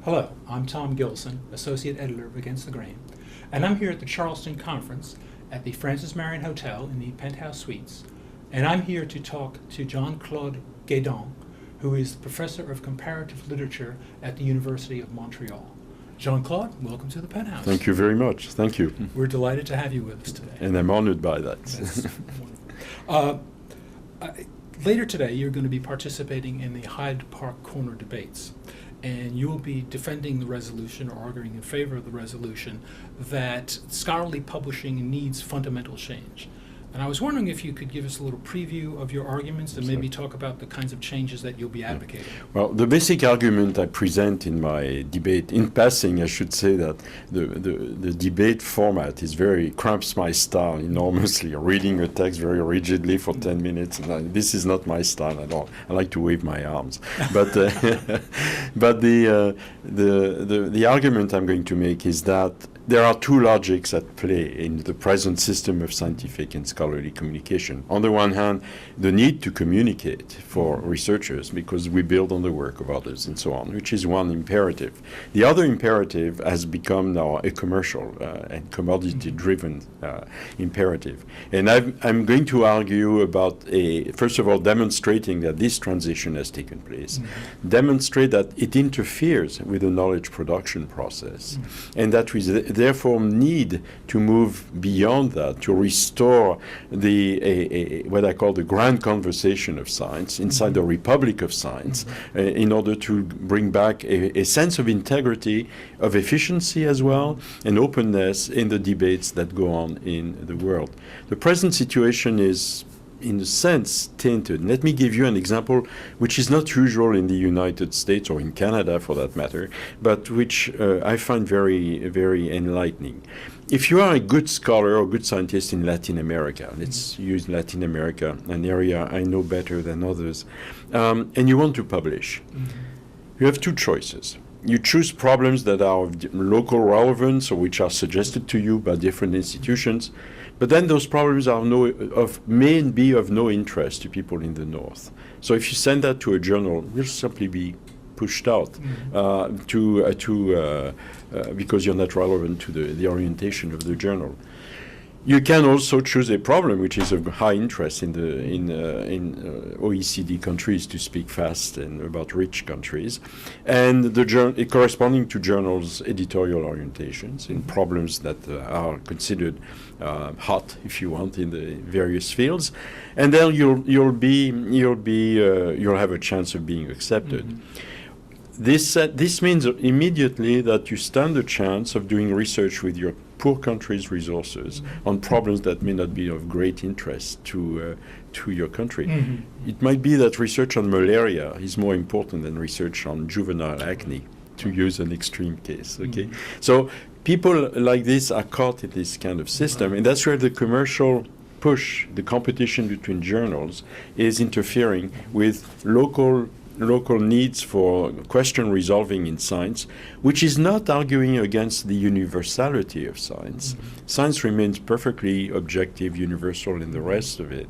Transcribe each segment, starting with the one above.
Hello, I'm Tom Gilson, Associate Editor of Against the Grain, and I'm here at the Charleston Conference at the Francis Marion Hotel in the Penthouse Suites, and I'm here to talk to Jean-Claude Guedon, who is the Professor of Comparative Literature at the University of Montreal. Jean-Claude, welcome to the Penthouse. Thank you very much. Thank you. We're delighted to have you with us today. And I'm honored by that. That's wonderful. Later today, you're going to be participating in the Hyde Park Corner Debates, and you will be defending the resolution or arguing in favor of the resolution that scholarly publishing needs fundamental change. And I was wondering if you could give us a little preview of your arguments and maybe talk about the kinds of changes that you'll be advocating. Well, the basic argument I present in my debate, in passing, I should say that the debate format is cramps my style enormously, reading a text very rigidly for 10 minutes. And this is not my style at all. I like to wave my arms. But but the argument I'm going to make is that there are two logics at play in the present system of scientific and scholarly communication. On the one hand, the need to communicate for researchers because we build on the work of others and so on, which is one imperative. The other imperative has become now a commercial and commodity-driven imperative. And I'm going to argue about, first of all, demonstrating that this transition has taken place, demonstrate that it interferes with the knowledge production process, and that we therefore need to move beyond that, to restore what I call the grand conversation of science inside the Republic of Science, in order to bring back a sense of integrity, of efficiency as well, and openness in the debates that go on in the world. The present situation is, in a sense, tainted. Let me give you an example which is not usual in the United States or in Canada for that matter, but which I find very, very enlightening. If you are a good scholar or good scientist in Latin America, let's use Latin America, an area I know better than others, and you want to publish, you have two choices. You choose problems that are of local relevance or which are suggested to you by different institutions, but then those problems may be of no interest to people in the North. So if you send that to a journal, you'll simply be pushed out because you're not relevant to the orientation of the journal. You can also choose a problem which is of high interest in OECD countries, to speak fast, and about rich countries, and corresponding to journals' editorial orientations in problems that are considered hot, if you want, in the various fields, and then you'll have a chance of being accepted. This means immediately that you stand a chance of doing research with your poor country's resources on problems that may not be of great interest to your country. It might be that research on malaria is more important than research on juvenile acne, to use an extreme case. Okay, so people like this are caught in this kind of system, and that's where the commercial push, the competition between journals, is interfering with local needs for question resolving in science, which is not arguing against the universality of science. Science remains perfectly objective, universal, and the rest of it.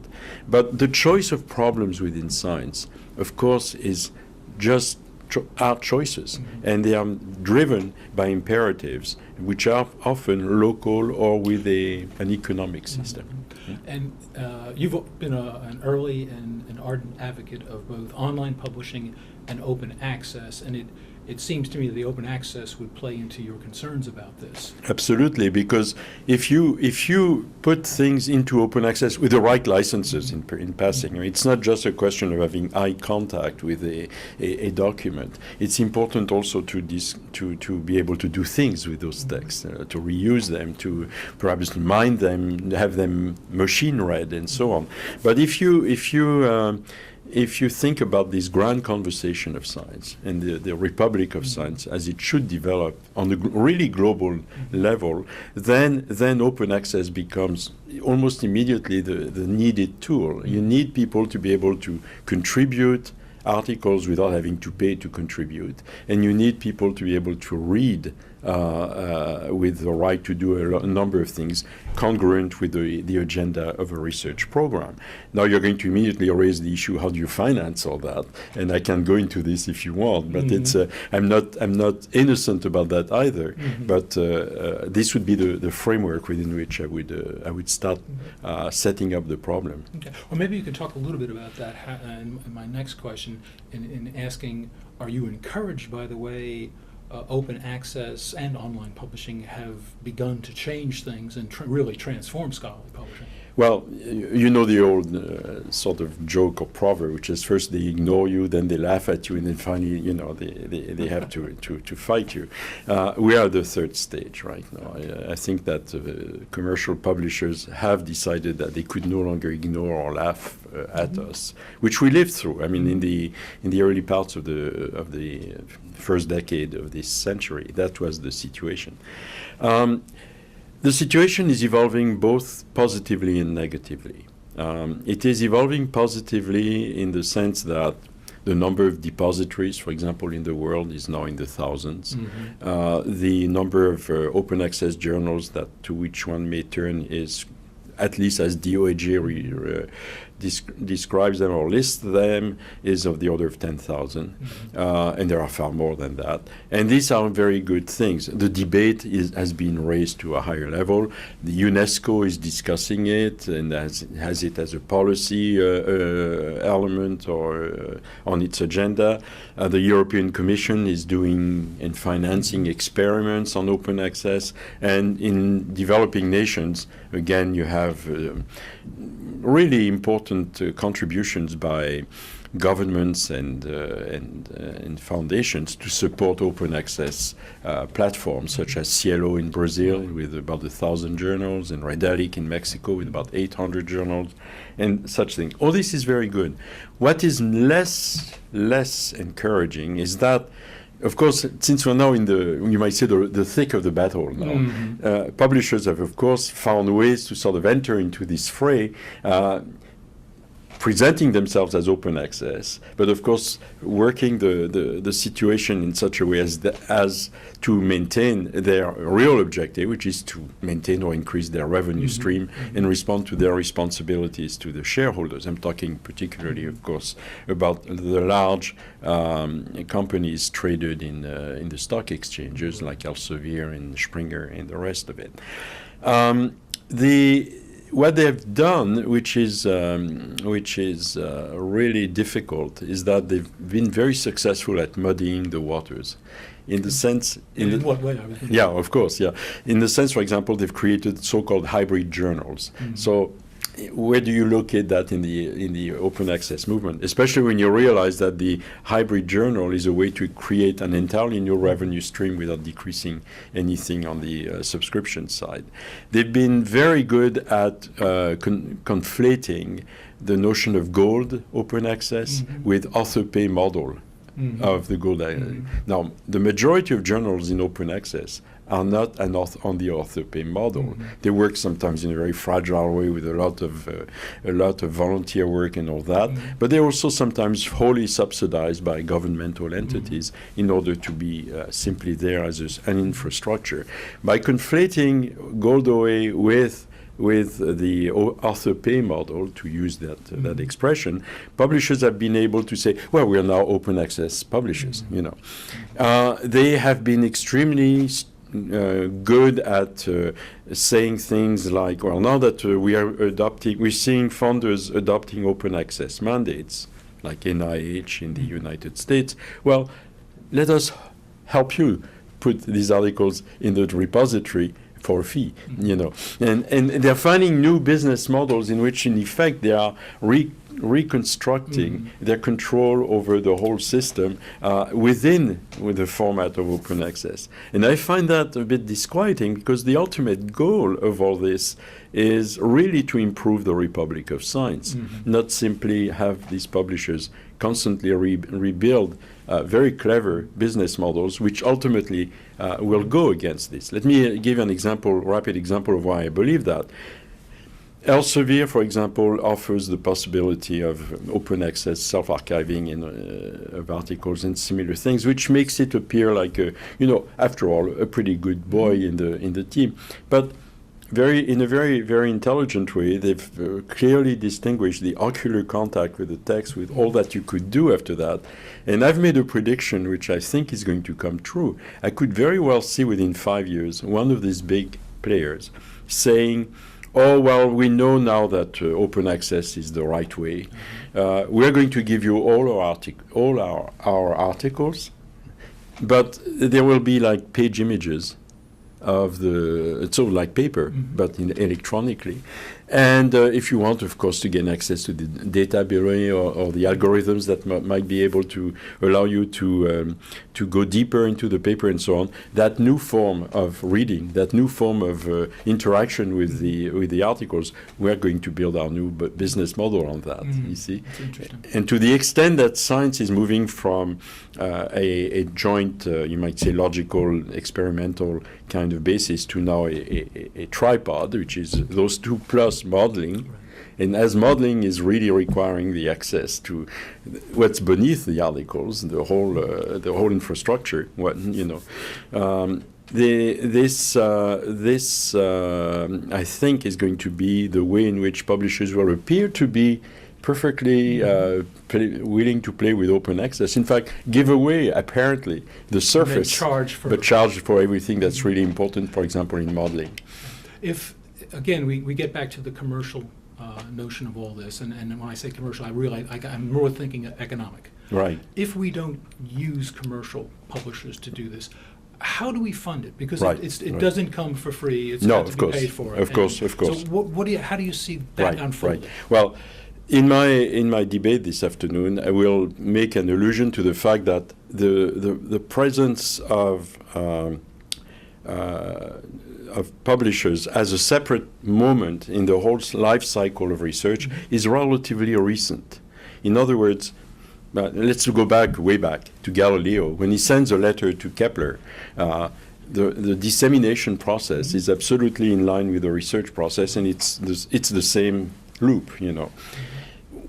But the choice of problems within science, of course, is just our choices, and they are driven by imperatives which are often local or with an economic system. And you've been an early and an ardent advocate of both online publishing and open access, and it seems to me that the open access would play into your concerns about this. Absolutely, because if you put things into open access with the right licenses in passing, it's not just a question of having eye contact with a document. It's important also to be able to do things with those texts, to reuse them, to perhaps mine them, have them machine read, and so on. But if you think about this grand conversation of science and the Republic of Science as it should develop on a really global level, then open access becomes almost immediately the needed tool. You need people to be able to contribute articles without having to pay to contribute, and you need people to be able to read with the right to do a number of things congruent with the agenda of a research program. Now you're going to immediately raise the issue: how do you finance all that? And I can go into this if you want, but it's I'm not innocent about that either. But this would be the framework within which I would start setting up the problem. Okay. Or maybe you could talk a little bit about that. And my next question, in asking, are you encouraged by the way open access and online publishing have begun to change things and really transform scholarly publishing? Well, you know the old sort of joke or proverb, which is first they ignore you, then they laugh at you, and then finally, they have to fight you. We are at the third stage right now. I think that commercial publishers have decided that they could no longer ignore or laugh at us, which we lived through. I mean, in the early parts of the first decade of this century, that was the situation. The situation is evolving both positively and negatively. It is evolving positively in the sense that the number of depositories, for example, in the world is now in the thousands. The number of open access journals to which one may turn is, at least as DOAJ describes them or lists them, is of the order of 10,000. And there are far more than that. And these are very good things. The debate has been raised to a higher level. The UNESCO is discussing it and has it as a policy element or on its agenda. The European Commission is doing and financing experiments on open access. And in developing nations, again, you have really important contributions by governments and foundations to support open access platforms, such as Cielo in Brazil with about 1,000 journals, and Redalic in Mexico with about 800 journals, and such things. All this is very good. What is less encouraging is that, of course, since we're now in you might say, the thick of the battle now, publishers have, of course, found ways to sort of enter into this fray, presenting themselves as open access, but of course working the situation in such a way as to maintain their real objective, which is to maintain or increase their revenue stream and respond to their responsibilities to the shareholders. I'm talking particularly, of course, about the large companies traded in the stock exchanges like Elsevier and Springer and the rest of it. What they've done, which is really difficult, is that they've been very successful at muddying the waters, in the sense. In what way? Yeah, of course. Yeah, in the sense, for example, they've created so-called hybrid journals. So, where do you locate that in the open access movement? Especially when you realize that the hybrid journal is a way to create an entirely new revenue stream without decreasing anything on the subscription side. They've been very good at conflating the notion of gold open access with author pay model of the gold. Now, the majority of journals in open access are not on the author pay model. They work sometimes in a very fragile way with a lot of volunteer work and all that, but they're also sometimes wholly subsidized by governmental entities in order to be simply there as an infrastructure. By conflating Gold OA with the author pay model, to use that expression, publishers have been able to say, well, we are now open access publishers. They have been extremely good at saying things like, well, now that we're seeing funders adopting open access mandates, like NIH in the United States. Well, let us help you put these articles in the repository for a fee, and they're finding new business models in which, in effect, they are reconstructing their control over the whole system with the format of open access. And I find that a bit disquieting, because the ultimate goal of all this is really to improve the Republic of Science, not simply have these publishers constantly rebuild very clever business models, which ultimately will go against this. Let me give an example, rapid example of why I believe that. Elsevier, for example, offers the possibility of open access, self-archiving of articles and similar things, which makes it appear like, after all, a pretty good boy in the team. But in a very, very intelligent way, they've clearly distinguished the ocular contact with the text, with all that you could do after that. And I've made a prediction, which I think is going to come true. I could very well see within 5 years one of these big players saying, oh, well, we know now that open access is the right way. We're going to give you all our articles, but there will be like page images of it's sort of like paper, but electronically. And if you want, of course, to gain access to the data bureau or the algorithms that might be able to allow you to go deeper into the paper and so on, that new form of reading, that new form of interaction with the articles, we're going to build our new business model on that, you see. That's interesting. And to the extent that science is moving from a joint, you might say, logical, experimental kind of basis to now a tripod, which is those two plus modeling. Right. And as modeling is really requiring the access to what's beneath the articles, the whole infrastructure, this I think is going to be the way in which publishers will appear to be perfectly willing to play with open access. In fact, give away, apparently, the surface, but charge for everything that's really important, for example, in modeling. If, again, we get back to the commercial notion of all this, and when I say commercial, I realize I'm more thinking economic. Right. If we don't use commercial publishers to do this, how do we fund it? Because it doesn't come for free. It's got to be paid for. Of course. So how do you see that unfolding? Right. Well, in my debate this afternoon, I will make an allusion to the fact that the presence of publishers as a separate moment in the whole life cycle of research is relatively recent. In other words, let's go way back to Galileo. When he sends a letter to Kepler, the dissemination process is absolutely in line with the research process, and it's the same loop,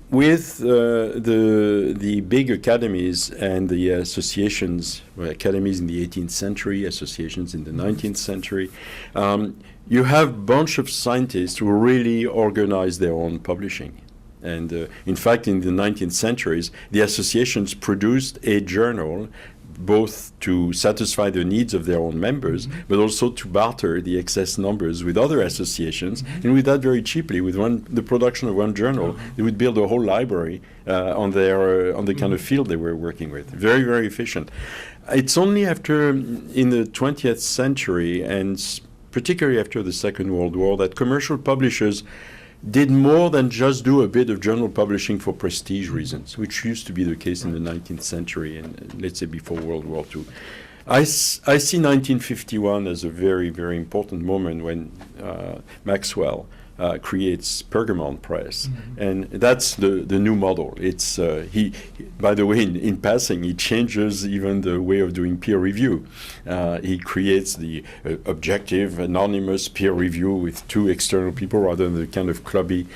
With the big academies and the associations, academies in the 18th century, associations in the 19th century, you have a bunch of scientists who really organize their own publishing. And in fact, in the 19th centuries, the associations produced a journal both to satisfy the needs of their own members, but also to barter the excess numbers with other associations, and with that very cheaply, with the production of one journal, they would build a whole library on the kind of field they were working with. Very, very efficient. It's only after, in the 20th century, and particularly after the Second World War, that commercial publishers did more than just do a bit of journal publishing for prestige reasons, which used to be the case in the 19th century and let's say before World War II. I see 1951 as a very, very important moment when Maxwell creates Pergamon Press, and that's the new model. It's by the way, in passing, he changes even the way of doing peer review. He creates the objective, anonymous peer review with two external people rather than the kind of clubby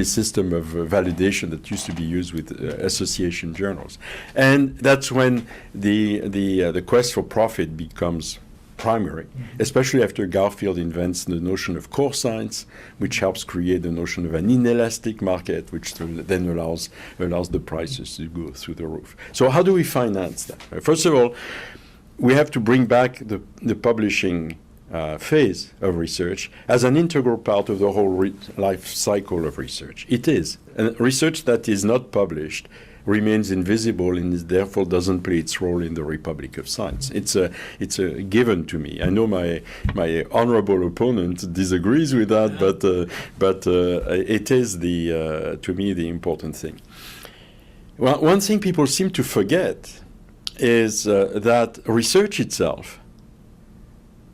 system of validation that used to be used with association journals. And that's when the quest for profit becomes primary, especially after Garfield invents the notion of core science, which helps create the notion of an inelastic market, which then allows the prices to go through the roof. So how do we finance that? First of all, we have to bring back the publishing phase of research as an integral part of the whole life cycle of research. It is. And research that is not published remains invisible and therefore doesn't play its role in the Republic of Science. It's a given to me. I know my honorable opponent disagrees with that, but it is to me the important thing. Well, one thing people seem to forget is that research itself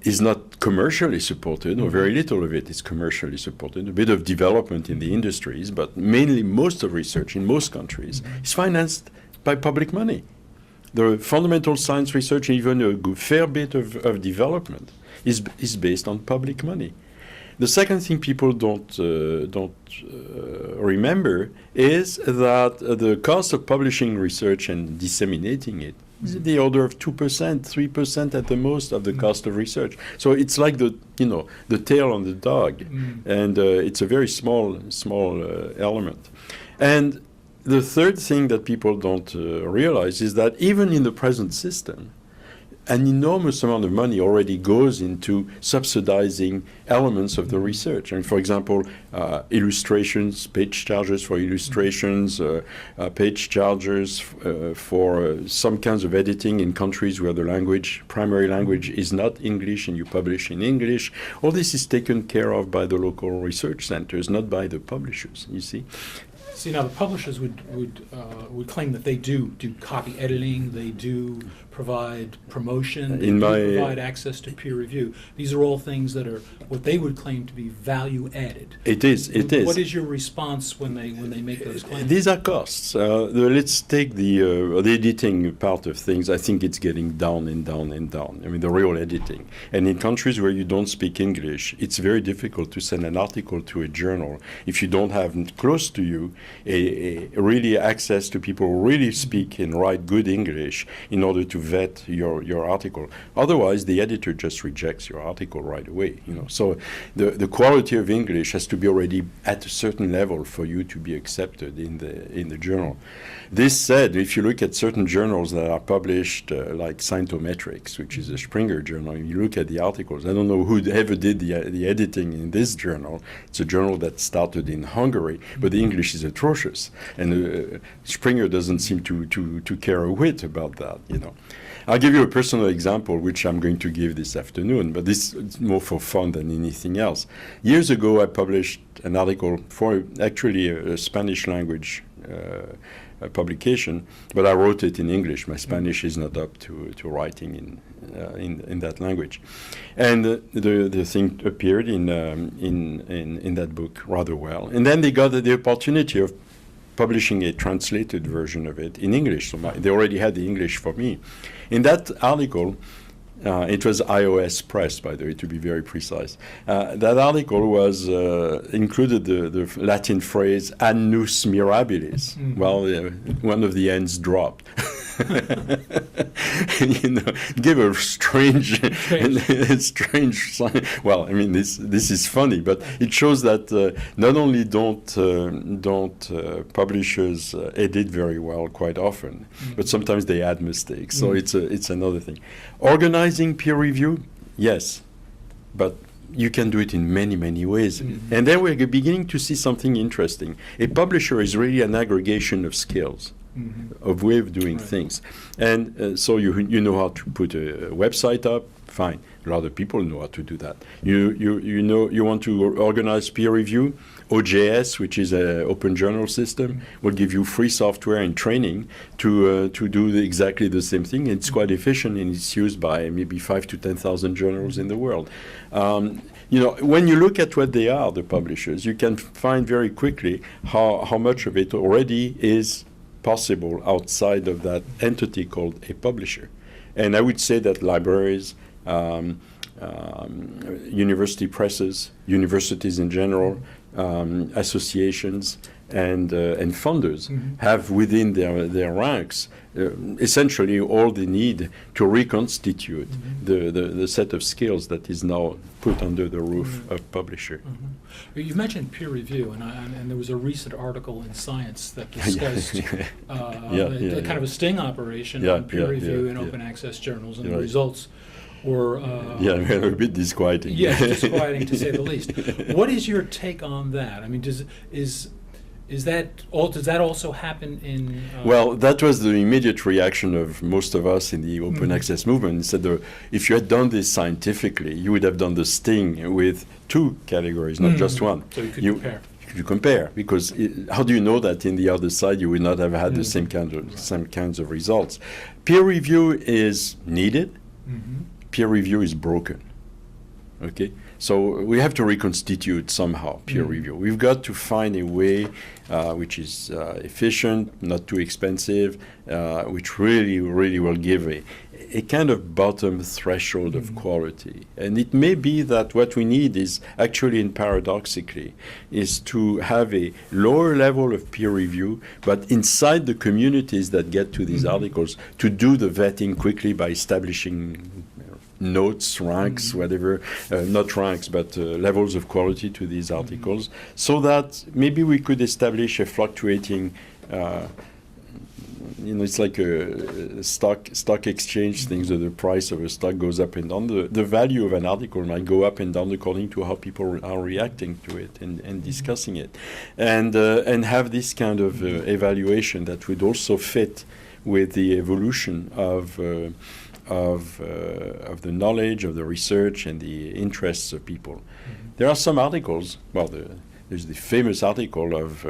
is not commercially supported, or very little of it is commercially supported. A bit of development in the industries, but mainly most of research in most countries is financed by public money. The fundamental science research, even a fair bit of development, is based on public money. The second thing people don't remember is that the cost of publishing research and disseminating it is in the order of 2%, 3% at the most of the cost of research. So it's like the tail on the dog, and it's a very small element. And the third thing that people don't realize is that even in the present system, an enormous amount of money already goes into subsidizing elements of the research. And for example, illustrations, page charges for illustrations, page charges for some kinds of editing in countries where the primary language is not English and you publish in English. All this is taken care of by the local research centers, not by the publishers, you see. See, now the publishers would claim that they do copy editing, they do provide promotion, they provide access to peer review. These are all things that are what they would claim to be value added. It is. What is your response when they make those claims? These are costs. Let's take the editing part of things. I think it's getting down and down and down. I mean, the real editing. And in countries where you don't speak English, it's very difficult to send an article to a journal if you don't have close to you a really access to people who really speak and write good English in order to vet your article. Otherwise, the editor just rejects your article right away. So the quality of English has to be already at a certain level for you to be accepted in the journal. This said, if you look at certain journals that are published, like Scientometrics, which is a Springer journal, and you look at the articles, I don't know who ever did the editing in this journal. It's a journal that started in Hungary, but the English is atrocious, and Springer doesn't seem to care a whit about that. I'll give you a personal example, which I'm going to give this afternoon, but this is more for fun than anything else. Years ago, I published an article for actually a Spanish language publication, but I wrote it in English. My Spanish is not up to writing in that language, and the thing appeared in that book rather well. And then they got the opportunity of publishing a translated version of it in English. So they already had the English for me. In that article, it was iOS Press, by the way, to be very precise. That article was included the Latin phrase annus mirabilis. Well, one of the ends dropped. Give a strange sign. Well, I mean, this is funny, but it shows that not only don't publishers edit very well quite often, but sometimes they add mistakes. So it's another thing. Organizing peer review, yes, but you can do it in many, many ways. And then we're beginning to see something interesting. A publisher is really an aggregation of skills. Of way of doing things, and so you know how to put a website up. Fine, a lot of people know how to do that. You want to organize peer review. OJS, which is an open journal system, will give you free software and training to do exactly the same thing. It's quite efficient, and it's used by maybe 5,000 to 10,000 journals in the world. When you look at what they are, the publishers, you can find very quickly how much of it already is possible outside of that entity called a publisher. And I would say that libraries, university presses, universities in general, associations, and funders have within their ranks essentially all they need to reconstitute the set of skills that is now put under the roof of publisher. You mentioned peer review, and there was a recent article in Science that discussed kind of a sting operation on peer review in open access journals, and the results were a bit disquieting. Yes, disquieting to say the least. What is your take on that? I mean, does that also happen in? Well, that was the immediate reaction of most of us in the open access movement. Said if you had done this scientifically, you would have done the sting with two categories, not just one. So you could compare. You compare, because how do you know that in the other side you would not have had the same kinds of results? Peer review is needed. Peer review is broken. Okay, so we have to reconstitute somehow peer review. We've got to find a way which is efficient, not too expensive, which really will give a kind of bottom threshold of quality. And it may be that what we need is actually, and paradoxically, is to have a lower level of peer review, but inside the communities that get to these articles, to do the vetting quickly by establishing notes, ranks, whatever, not ranks, but levels of quality to these articles, so that maybe we could establish a fluctuating it's like a stock exchange thing, so the price of a stock goes up and down. The value of an article might go up and down according to how people are reacting to it and discussing it. And have this kind of evaluation that would also fit with the evolution of the knowledge, of the research, and the interests of people. There are some articles, there's the famous article of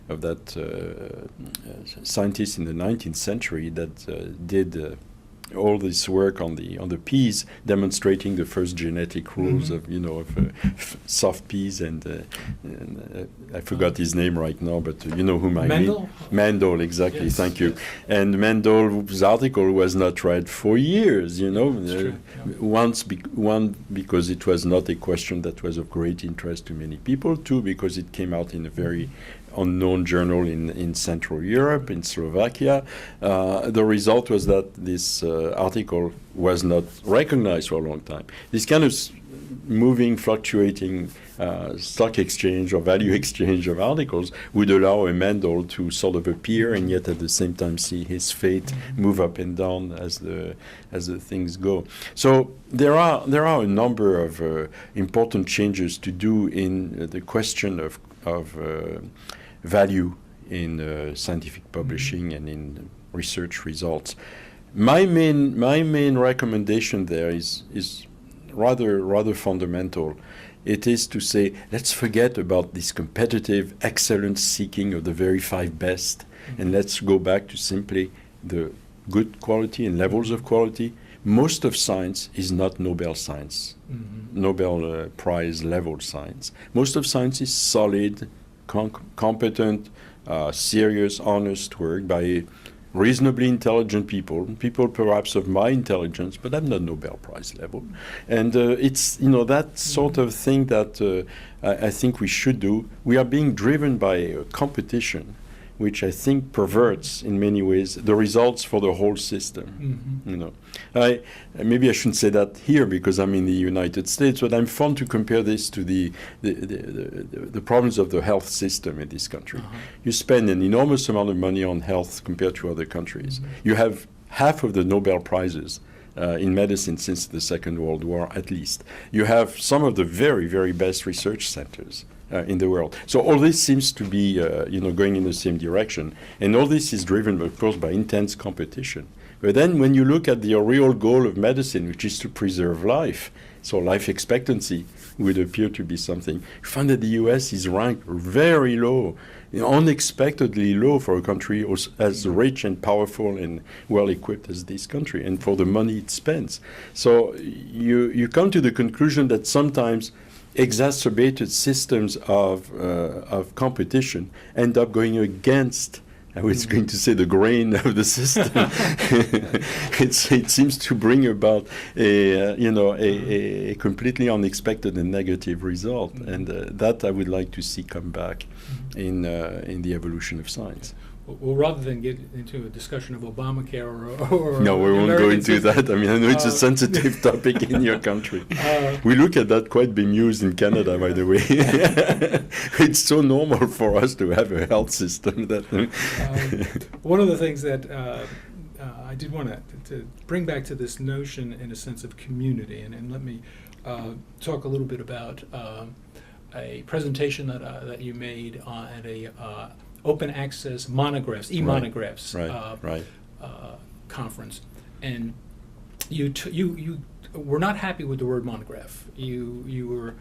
that scientist in the 19th century that did all this work on the peas, demonstrating the first genetic rules of soft peas, and I forgot his name right now, but you know whom I mean. Mendel, exactly. Yes, thank you. Yes. And Mendel's article was not read for years. One because it was not a question that was of great interest to many people. Two, because it came out in a very unknown journal in Central Europe, in Slovakia. The result was that this article was not recognized for a long time. This kind of moving, fluctuating stock exchange or value exchange of articles would allow a Mendel to sort of appear and yet at the same time see his fate move up and down as the things go. So there are a number of important changes to do in the question of value in scientific publishing and in research results. My main recommendation there is rather fundamental. It is to say, let's forget about this competitive excellence seeking of the very five best, and let's go back to simply the good quality and levels of quality. Most of science is not Nobel science, Nobel Prize level science. Most of science is solid, competent, serious, honest work by reasonably intelligent people perhaps of my intelligence, but I'm not Nobel Prize level. And it's that sort of thing that I think we should do. We are being driven by a competition, which I think perverts in many ways the results for the whole system. Maybe I shouldn't say that here because I'm in the United States, but I'm fond to compare this to the problems of the health system in this country. You spend an enormous amount of money on health compared to other countries. You have half of the Nobel Prizes in medicine since the Second World War, at least. You have some of the very, very best research centers in the world. So all this seems to be, going in the same direction. And all this is driven, of course, by intense competition. But then when you look at the real goal of medicine, which is to preserve life, so life expectancy would appear to be something, you find that the U.S. is ranked very low, unexpectedly low for a country as rich and powerful and well-equipped as this country, and for the money it spends. So you come to the conclusion that sometimes exacerbated systems of competition end up going against, I was going to say, the grain of the system. It seems to bring about a completely unexpected and negative result, and that I would like to see come back in the evolution of science. Well, rather than get into a discussion of Obamacare or no, we won't go into that. I mean, I know it's a sensitive topic in your country. We look at that quite bemused in Canada, by the way. It's so normal for us to have a health system that. One of the things that I did want to bring back to this notion, in a sense, of community, and let me talk a little bit about a presentation that you made at a open access monographs, e-monographs conference, and you were not happy with the word monograph. You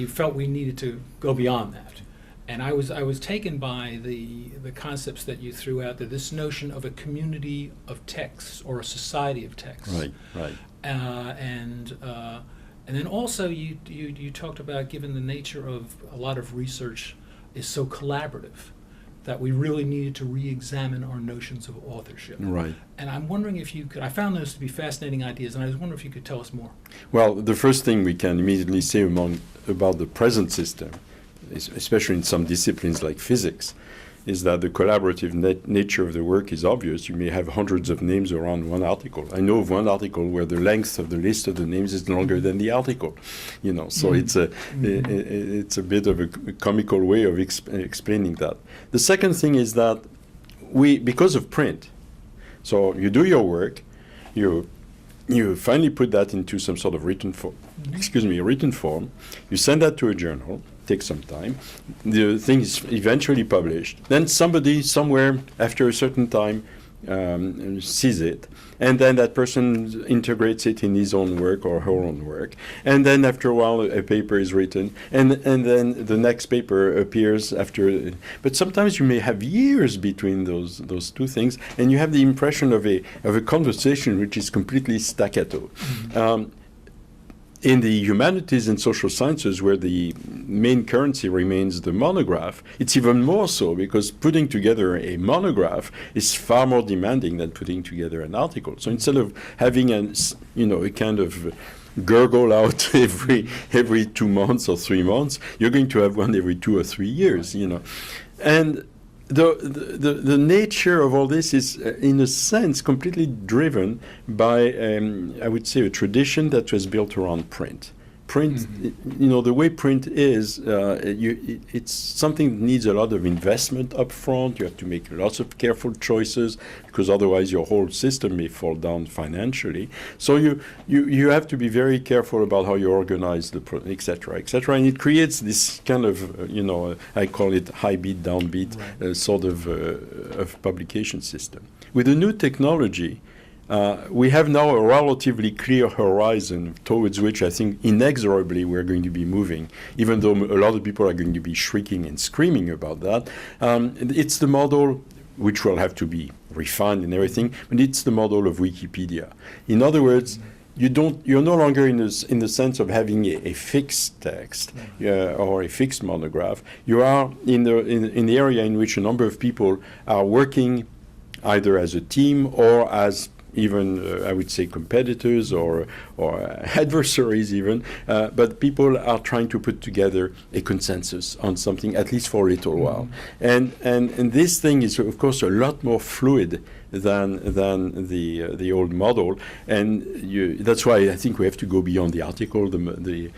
felt we needed to go beyond that, and I was taken by the concepts that you threw out there. This notion of a community of texts or a society of texts, right, and then also you talked about, given the nature of a lot of research is so collaborative, that we really needed to re-examine our notions of authorship. Right. And I'm wondering if you could, I found those to be fascinating ideas, and I was wondering if you could tell us more. Well, the first thing we can immediately say about the present system, especially in some disciplines like physics, is that the collaborative nature of the work is obvious. You may have hundreds of names around one article. I know of one article where the length of the list of the names is longer than the article, so it's a bit of a comical way of explaining that. The second thing is that because of print, so you do your work, you finally put that into some sort of written form, you send that to a journal, takes some time, the thing is eventually published, then somebody somewhere after a certain time sees it, and then that person integrates it in his own work or her own work, and then after a while a paper is written, and then the next paper appears after, but sometimes you may have years between those two things, and you have the impression of a conversation which is completely staccato. In the humanities and social sciences, where the main currency remains the monograph, it's even more so, because putting together a monograph is far more demanding than putting together an article. So instead of having a kind of gurgle out every 2 months or 3 months, you're going to have one every 2 or 3 years, And the nature of all this is, in a sense, completely driven by, I would say, a tradition that was built around print. Print, the way print is, it's something that needs a lot of investment up front. You have to make lots of careful choices, because otherwise your whole system may fall down financially. So you have to be very careful about how you organize the et cetera, and it creates this kind of, I call it high beat, down beat sort of publication system. With the new technology, we have now a relatively clear horizon towards which I think inexorably we're going to be moving, even though a lot of people are going to be shrieking and screaming about that. It's the model which will have to be refined and everything, but it's the model of Wikipedia. In other words, you're no longer in the sense of having a fixed text or a fixed monograph. You are in the area in which a number of people are working either as a team or as even, I would say, competitors or adversaries even, but people are trying to put together a consensus on something, at least for a little while. And this thing is, of course, a lot more fluid than the old model, and that's why I think we have to go beyond the article, the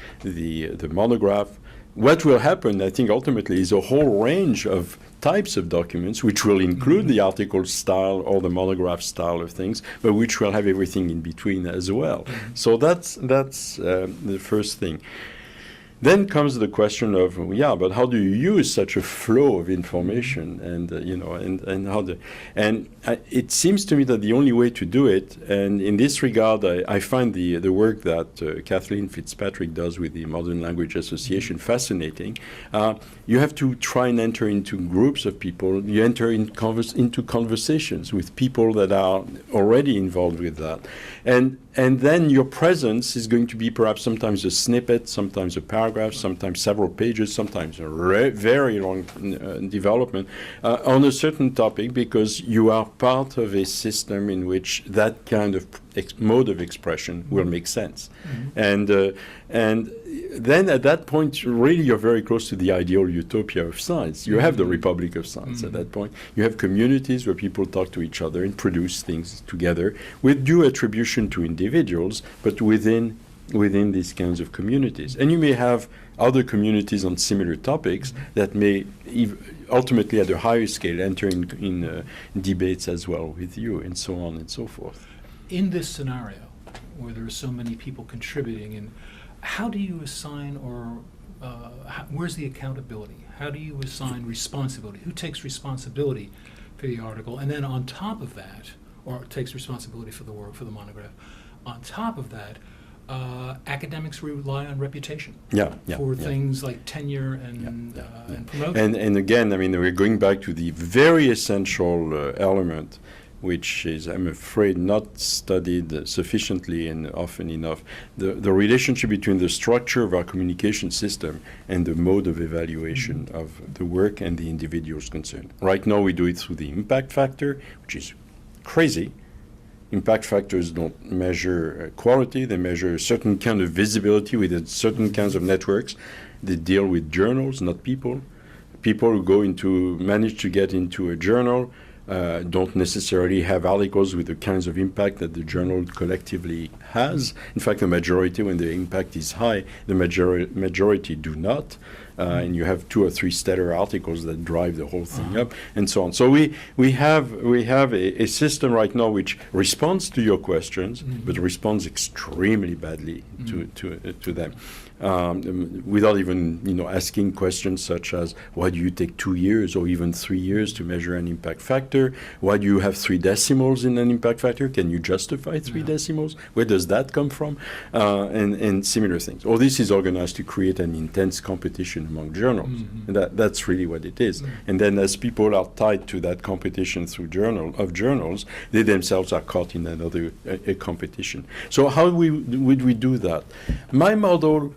monograph. What will happen, I think, ultimately, is a whole range of types of documents, which will include the article style or the monograph style of things, but which will have everything in between as well. So that's the first thing. Then comes the question of, but how do you use such a flow of information, and it seems to me that the only way to do it, and in this regard, I find the work that Kathleen Fitzpatrick does with the Modern Language Association fascinating. You have to try and enter into groups of people. You enter into conversations with people that are already involved with that, and then your presence is going to be perhaps sometimes a snippet, sometimes a paragraph, sometimes several pages, sometimes a very long development on a certain topic, because you are part of a system in which that kind of mode of expression will make sense. And then at that point, really, you're very close to the ideal utopia of science. You have the Republic of Science at that point. You have communities where people talk to each other and produce things together with due attribution to individuals, but within these kinds of communities. And you may have other communities on similar topics that may ultimately, at a higher scale, enter in debates as well with you, and so on and so forth. In this scenario, where there are so many people contributing, and how do you assign, or where's the accountability? How do you assign responsibility? Who takes responsibility for the article? And then on top of that, or takes responsibility for the work, for the monograph, on top of that, academics rely on reputation for things like tenure and promotion. And again, I mean, we're going back to the very essential element which is, I'm afraid, not studied sufficiently and often enough, the relationship between the structure of our communication system and the mode of evaluation of the work and the individuals concerned. Right now, we do it through the impact factor, which is crazy. Impact factors don't measure quality. They measure a certain kind of visibility within certain kinds of networks. They deal with journals, not people. People who manage to get into a journal don't necessarily have articles with the kinds of impact that the journal collectively has. In fact, the majority, when the impact is high, the majority do not. And you have 2 or 3 stellar articles that drive the whole thing up, and so on. So we have a system right now which responds to your questions, but responds extremely badly to them. Without even asking questions such as, why do you take 2 years or even 3 years to measure an impact factor? Why do you have 3 decimals in an impact factor? Can you justify 3 decimals? Where does that come from? And similar things. All this is organized to create an intense competition among journals. And that's really what it is. And then as people are tied to that competition through journals, they themselves are caught in another competition. So how would we do that? My model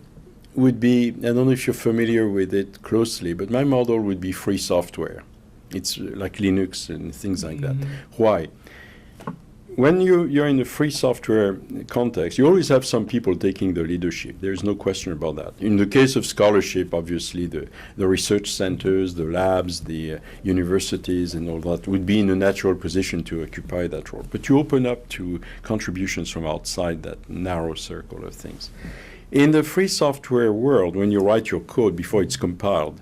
would be, I don't know if you're familiar with it closely, but my model would be free software. It's like Linux and things like that. Why? When you're in a free software context, you always have some people taking the leadership. There's no question about that. In the case of scholarship, obviously, the research centers, the labs, the universities, and all that would be in a natural position to occupy that role. But you open up to contributions from outside that narrow circle of things. In the free software world, when you write your code before it's compiled,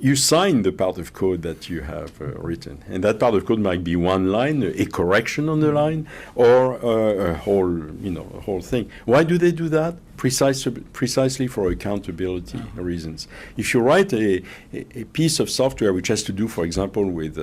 you sign the part of code that you have written. And that part of code might be one line, a correction on the line, or a whole thing. Why do they do that? Precisely for accountability reasons. If you write a piece of software which has to do, for example, with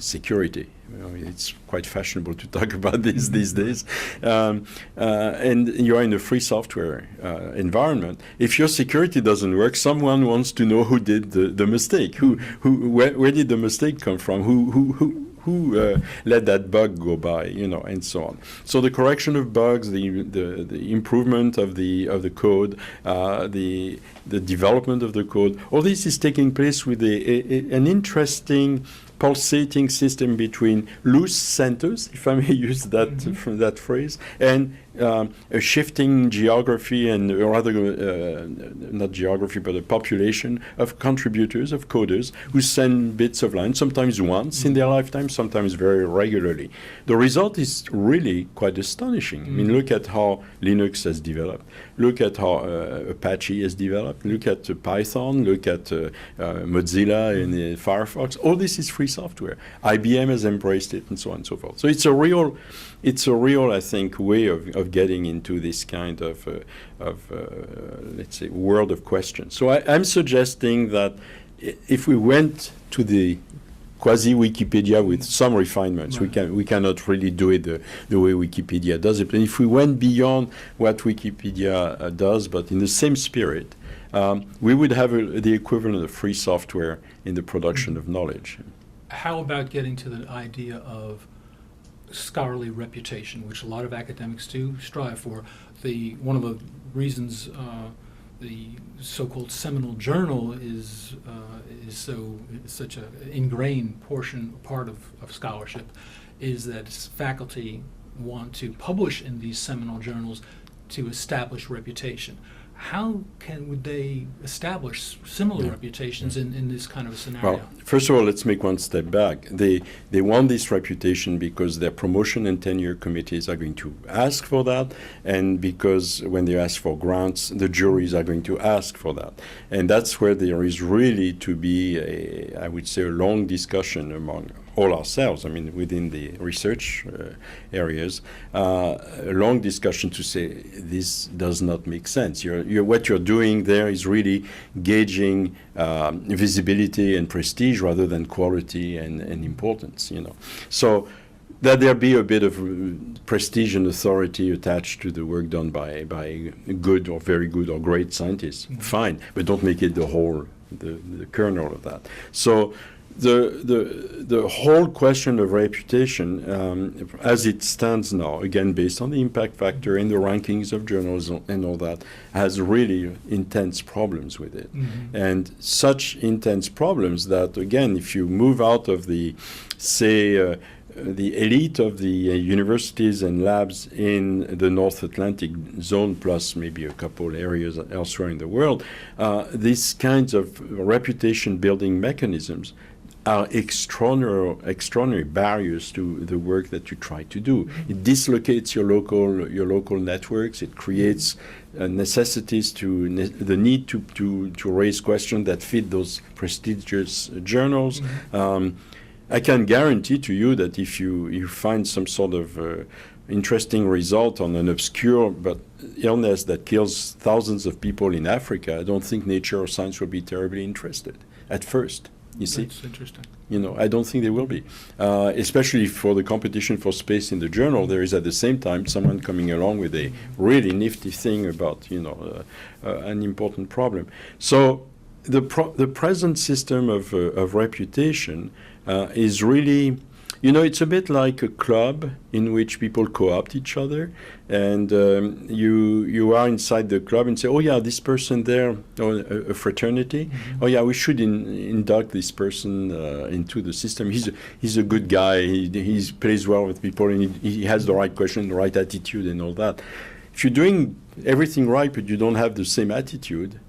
security, it's quite fashionable to talk about this these days, and you're in a free software environment, if your security doesn't work, someone wants to know who did the mistake, where did the mistake come from, who let that bug go by, and so on. So the correction of bugs, the improvement of the code, the development of the code, all this is taking place with an interesting pulsating system between loose centers, if I may use that from that phrase, and a shifting geography, and rather not geography, but a population of contributors, of coders, who send bits of line, sometimes once in their lifetime, sometimes very regularly. The result is really quite astonishing. I mean, look at how Linux has developed. Look at how Apache has developed. Look at Python. Look at Mozilla and Firefox. All this is free software. IBM has embraced it, and so on and so forth. So it's a real, I think, way of getting into this kind of let's say, world of questions. So I'm suggesting that if we went to the quasi-Wikipedia with some refinements, we cannot really do it the way Wikipedia does it. And if we went beyond what Wikipedia does, but in the same spirit, we would have the equivalent of free software in the production of knowledge. How about getting to the idea of scholarly reputation, which a lot of academics do strive for? One of the reasons the so-called seminal journal is such an ingrained part of scholarship is that faculty want to publish in these seminal journals to establish reputation. How would they establish similar reputations in this kind of a scenario? Well, first of all, let's make one step back. They want this reputation because their promotion and tenure committees are going to ask for that, and because when they ask for grants, the juries are going to ask for that. And that's where there is really to be, I would say, a long discussion among all ourselves, I mean, within the research areas, a long discussion to say this does not make sense. What you're doing there is really gauging visibility and prestige rather than quality and importance, So that there be a bit of prestige and authority attached to the work done by good or very good or great scientists, fine, but don't make it the kernel of that. So the whole question of reputation, as it stands now, again based on the impact factor and the rankings of journals and all that, has really intense problems with it, and such intense problems that, again, if you move out of the, say, the elite of the universities and labs in the North Atlantic zone, plus maybe a couple areas elsewhere in the world, these kinds of reputation-building mechanisms are extraordinary barriers to the work that you try to do. It dislocates your local networks. It creates necessities the need to raise questions that fit those prestigious journals. I can guarantee to you that if you find some sort of interesting result on an obscure but illness that kills thousands of people in Africa, I don't think Nature or Science will be terribly interested at first. You see? That's interesting. I don't think they will be. Especially for the competition for space in the journal, there is at the same time someone coming along with a really nifty thing about, an important problem. So the present system of reputation is really, it's a bit like a club in which people co-opt each other, and you are inside the club and say, oh yeah, this person there, or a fraternity, oh yeah, we should induct this person into the system. He's a good guy. He plays well with people, and he has the right question, the right attitude, and all that. If you're doing everything right but you don't have the same attitude,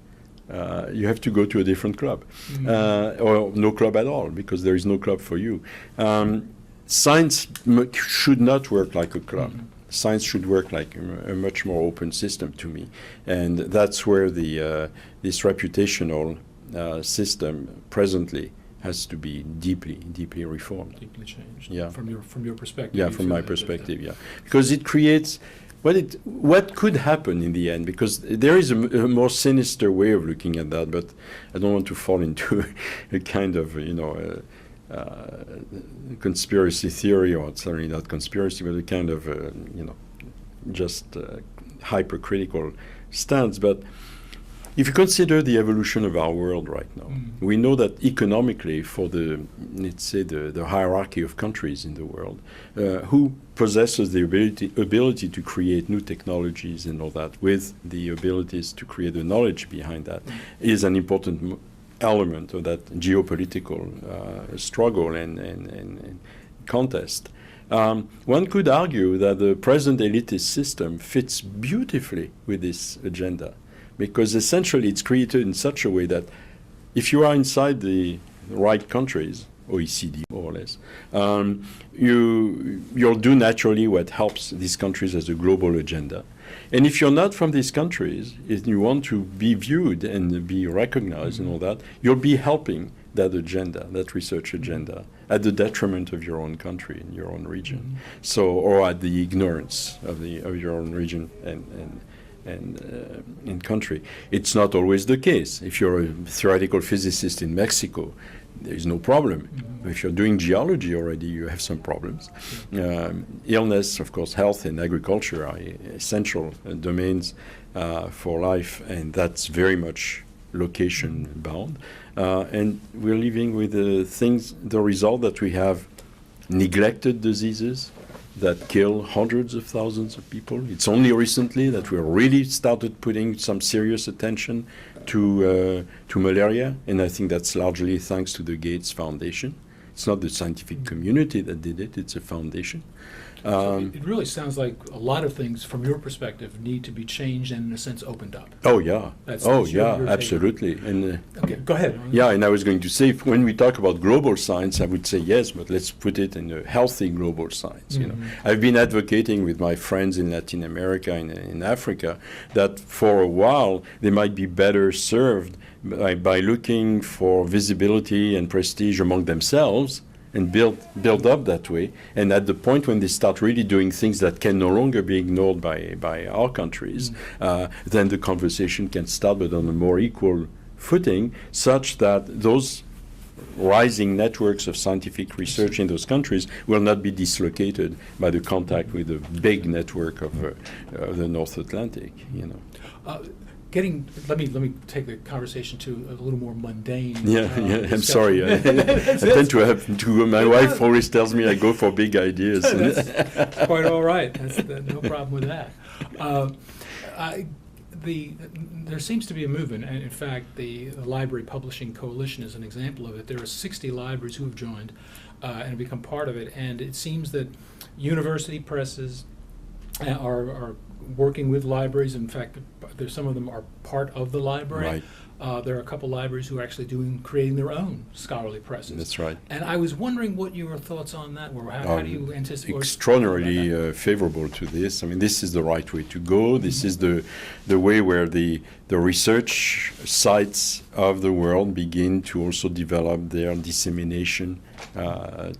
you have to go to a different club, or no club at all, because there is no club for you. Science should not work like a club. Science should work like a much more open system to me, and that's where this reputational system presently has to be deeply reformed, deeply changed. Yeah, from your perspective. Yeah, from my perspective. Yeah, because it creates. What could happen in the end? Because there is a more sinister way of looking at that, but I don't want to fall into a kind of, conspiracy theory, or certainly not conspiracy, but a kind of, just hypercritical stance. But if you consider the evolution of our world right now, we know that economically, for let's say the hierarchy of countries in the world, who possesses the ability to create new technologies and all that, with the abilities to create the knowledge behind that, is an important element of that geopolitical struggle and contest. One could argue that the present elitist system fits beautifully with this agenda, because essentially it's created in such a way that if you are inside the right countries, OECD more or less, you'll do naturally what helps these countries as a global agenda. And if you're not from these countries, if you want to be viewed and be recognized and all that, you'll be helping that agenda, that research agenda, at the detriment of your own country and your own region. So, or at the ignorance of your own region and country. It's not always the case. If you're a theoretical physicist in Mexico, there's no problem. If you're doing geology already, you have some problems. Illness, of course, health and agriculture are essential domains for life, and that's very much location bound. And we're living with the result that we have neglected diseases that kill hundreds of thousands of people. It's only recently that we really started putting some serious attention to malaria, and I think that's largely thanks to the Gates Foundation. It's not the scientific community that did it, it's a foundation. So it really sounds like a lot of things, from your perspective, need to be changed and, in a sense, opened up. Oh, yeah. That's your absolutely. And, okay, go ahead. Yeah, and I was going to say, when we talk about global science, I would say yes, but let's put it in a healthy global science. You know, I've been advocating with my friends in Latin America and in Africa that for a while they might be better served by looking for visibility and prestige among themselves, and build up that way. And at the point when they start really doing things that can no longer be ignored by our countries, then the conversation can start, but on a more equal footing, such that those rising networks of scientific research in those countries will not be dislocated by the contact with the big network of the North Atlantic. You know. let me take the conversation to a little more mundane. I'm sorry. I tend to have to. My wife always tells me I go for big ideas. That's quite all right. No problem with that. There seems to be a movement, and in fact, the Library Publishing Coalition is an example of it. There are 60 libraries who have joined and have become part of it, and it seems that university presses are working with libraries. In fact, some of them are part of the library. Right. There are a couple libraries who are actually creating their own scholarly presses. That's right. And I was wondering what your thoughts on that were. How do you anticipate? Extraordinarily favorable to this. I mean, this is the right way to go. This is the way where the research sites of the world begin to also develop their dissemination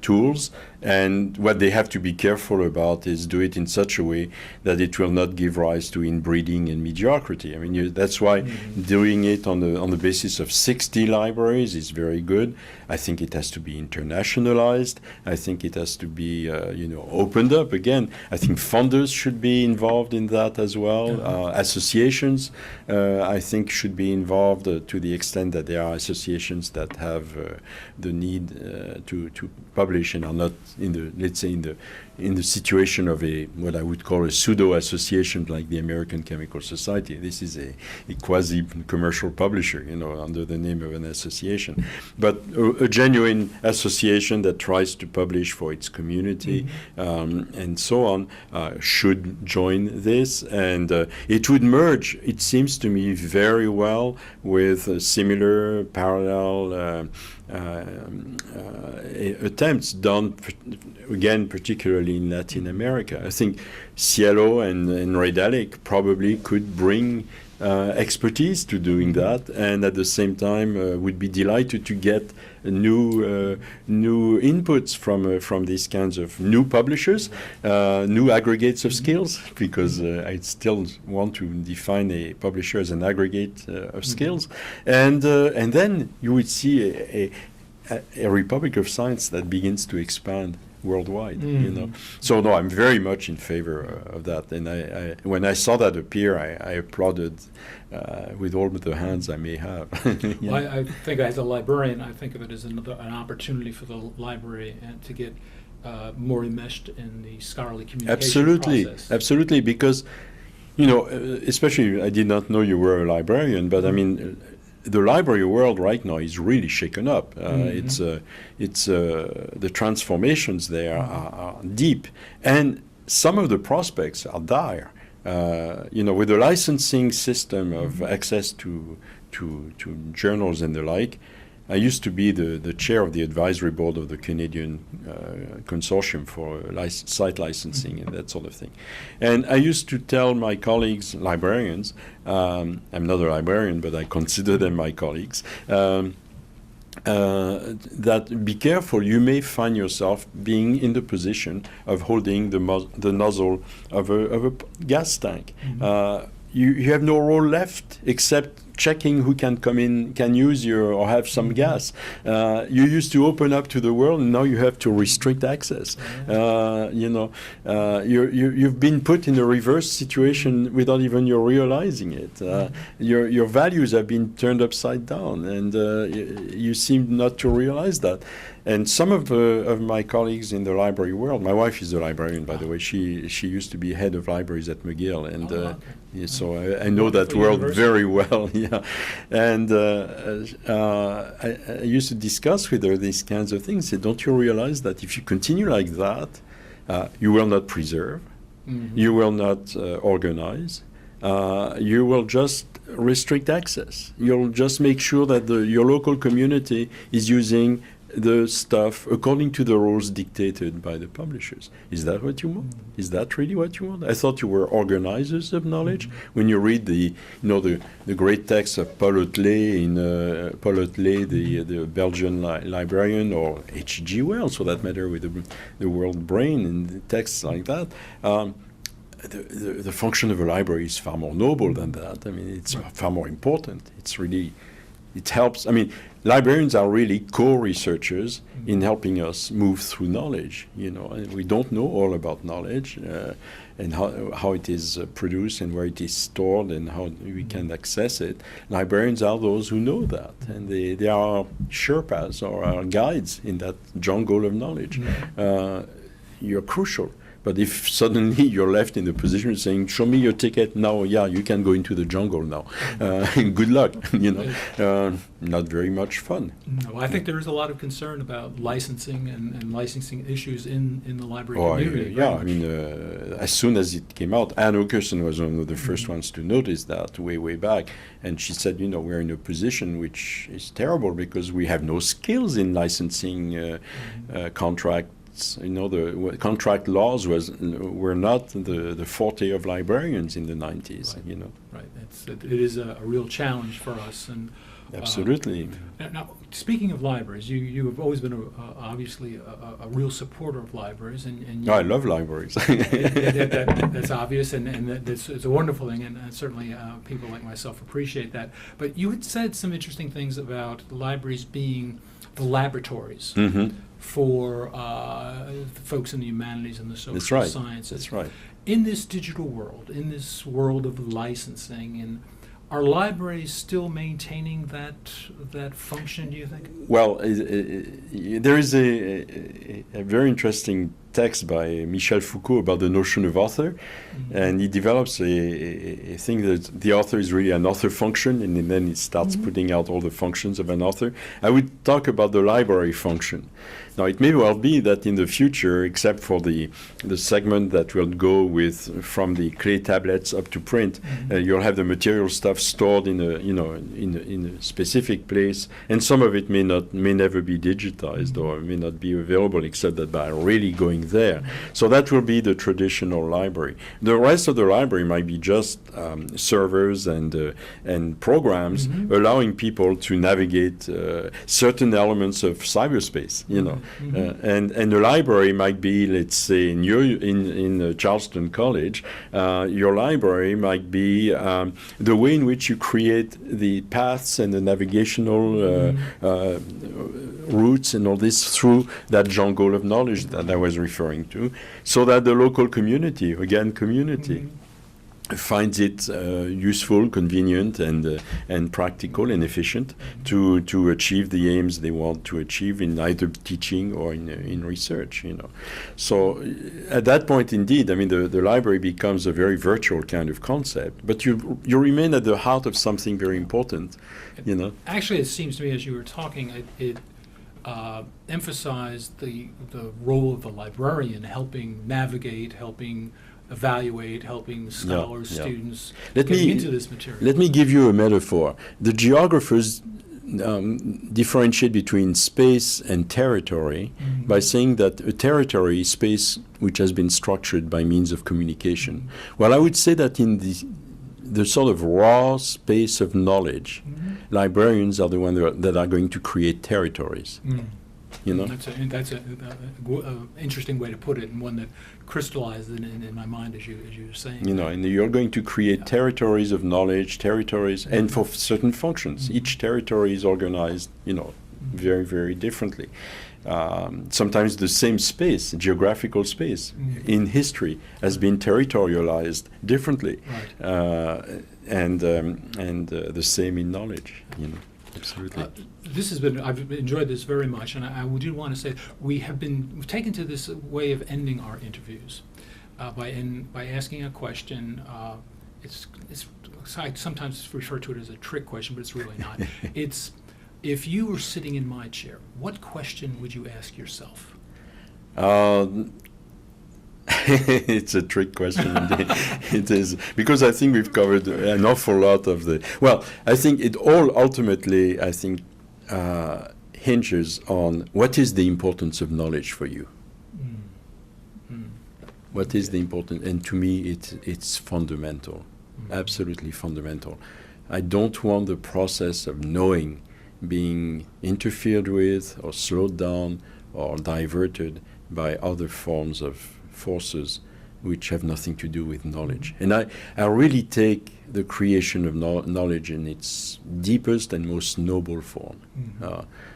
tools. And what they have to be careful about is do it in such a way that it will not give rise to inbreeding and mediocrity. I mean, that's why doing it on the basis of 60 libraries is very good. I think it has to be internationalized. I think it has to be, opened up again. I think funders should be involved in that as well. Associations, I think, should be involved to the extent that there are associations that have the need to publish and are not in the situation of what I would call a pseudo association like the American Chemical Society. This is a quasi-commercial publisher, under the name of an association, but a genuine association that tries to publish for its community and so on should join this, and it would merge, it seems to me, very well with similar parallel attempts done, again, particularly in Latin America. I think Cielo and Redalic probably could bring expertise to doing that, and at the same time would be delighted to get new inputs from these kinds of new publishers, new aggregates of skills, because I still want to define a publisher as an aggregate of skills, and then you would see a republic of science that begins to expand worldwide. So no, I'm very much in favor of that, and I when I saw that appear, I applauded with all the hands I may have. Well, I think as a librarian, I think of it as an opportunity for the library to get more enmeshed in the scholarly communication process. Absolutely, because especially I did not know you were a librarian, but I mean, the library world right now is really shaken up. It's the transformations there are deep, and some of the prospects are dire. With the licensing system of access to journals and the like. I used to be the chair of the advisory board of the Canadian consortium for site licensing and that sort of thing. And I used to tell my colleagues, librarians, I'm not a librarian, but I consider them my colleagues, that be careful, you may find yourself being in the position of holding the nozzle of a gas tank. You have no role left except checking who can come in, can use or have some gas. You used to open up to the world, and now you have to restrict access. You've been put in a reverse situation without even you realizing it. Your values have been turned upside down, and you seem not to realize that. And some of my colleagues in the library world, my wife is a librarian, by the way. She used to be head of libraries at McGill, and so I know that world very well. Yeah, and I used to discuss with her these kinds of things. Say, don't you realize that if you continue like that, you will not preserve, you will not organize, you will just restrict access. You'll just make sure that your local community is using the stuff according to the rules dictated by the publishers. Is that what you want? Is that really what you want? I thought you were organizers of knowledge. When you read the great text of Paul Hotelet, the Belgian librarian, or H.G. Wells, for that matter, with the World Brain and texts like that, the function of a library is far more noble than that. I mean, it's far more important. It's really it helps. I mean, librarians are really co-researchers in helping us move through knowledge. And we don't know all about knowledge and how it is produced and where it is stored and how we can access it. Librarians are those who know that, and they are Sherpas or are guides in that jungle of knowledge. You're crucial. But if suddenly you're left in the position of saying, show me your ticket now, you can go into the jungle now. Good luck, not very much fun. No, I think there is a lot of concern about licensing and licensing issues in the library community. I mean, as soon as it came out, Anne Okerson was one of the first ones to notice that way back. And she said, we're in a position which is terrible because we have no skills in licensing contract. The contract laws were not the forte of librarians in the 90s. Right. It is a real challenge for us. And absolutely. Now, speaking of libraries, you have always been obviously a real supporter of libraries, and I love libraries. that's obvious, and it's a wonderful thing, and certainly people like myself appreciate that. But you had said some interesting things about libraries being the laboratories. For folks in the humanities and the social sciences. That's right. In this digital world, in this world of licensing, and are libraries still maintaining that function, do you think? Well, there is a very interesting text by Michel Foucault about the notion of author, and he develops a thing that the author is really an author function, and then he starts putting out all the functions of an author. I would talk about the library function. Now, it may well be that in the future, except for the segment that will go from the clay tablets up to print, you'll have the material stuff stored in a specific place, and some of it may never be digitized or may not be available except that by really going there. So that will be the traditional library. The rest of the library might be just servers and programs allowing people to navigate certain elements of cyberspace, and the library might be, let's say, in Charleston College, your library might be the way in which you create the paths and the navigational routes and all this through that jungle of knowledge that I was referring to, so that the local community, finds it useful, convenient, and practical and efficient to achieve the aims they want to achieve in either teaching or in research. So at that point, indeed, I mean, the library becomes a very virtual kind of concept, but you remain at the heart of something very important. Actually, it seems to me as you were talking, it emphasized the role of the librarian, helping navigate, helping evaluate, helping scholars, students getting into this material. Let me give you a metaphor. The geographers differentiate between space and territory by saying that a territory is space which has been structured by means of communication. Well, I would say that in the sort of raw space of knowledge, librarians are the ones that are going to create territories. That's an interesting way to put it, and one that crystallized in my mind as you were saying. And you're going to create territories of knowledge, and for certain functions. Each territory is organized, very, very differently. Sometimes the same space, geographical space, in history has been territorialized differently, and the same in knowledge. Absolutely. I've enjoyed this very much, and I do want to say we've taken to this way of ending our interviews by asking a question. I sometimes refer to it as a trick question, but it's really not. It's, if you were sitting in my chair, what question would you ask yourself? It's a trick question indeed. It is, because I think we've covered an awful lot of I think it all ultimately, hinges on what is the importance of knowledge for you. What is the importance? And to me, it's fundamental, absolutely fundamental. I don't want the process of knowing being interfered with or slowed down or diverted by other forms of forces which have nothing to do with knowledge. And I really take the creation of knowledge in its deepest and most noble form.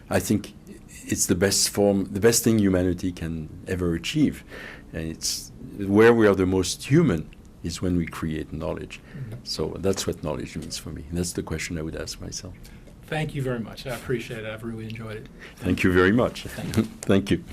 I think it's the best form, the best thing humanity can ever achieve. And it's where we are the most human is when we create knowledge. So that's what knowledge means for me. And that's the question I would ask myself. Thank you very much. I appreciate it. I've really enjoyed it. Thank you very much. Thank you. Thank you.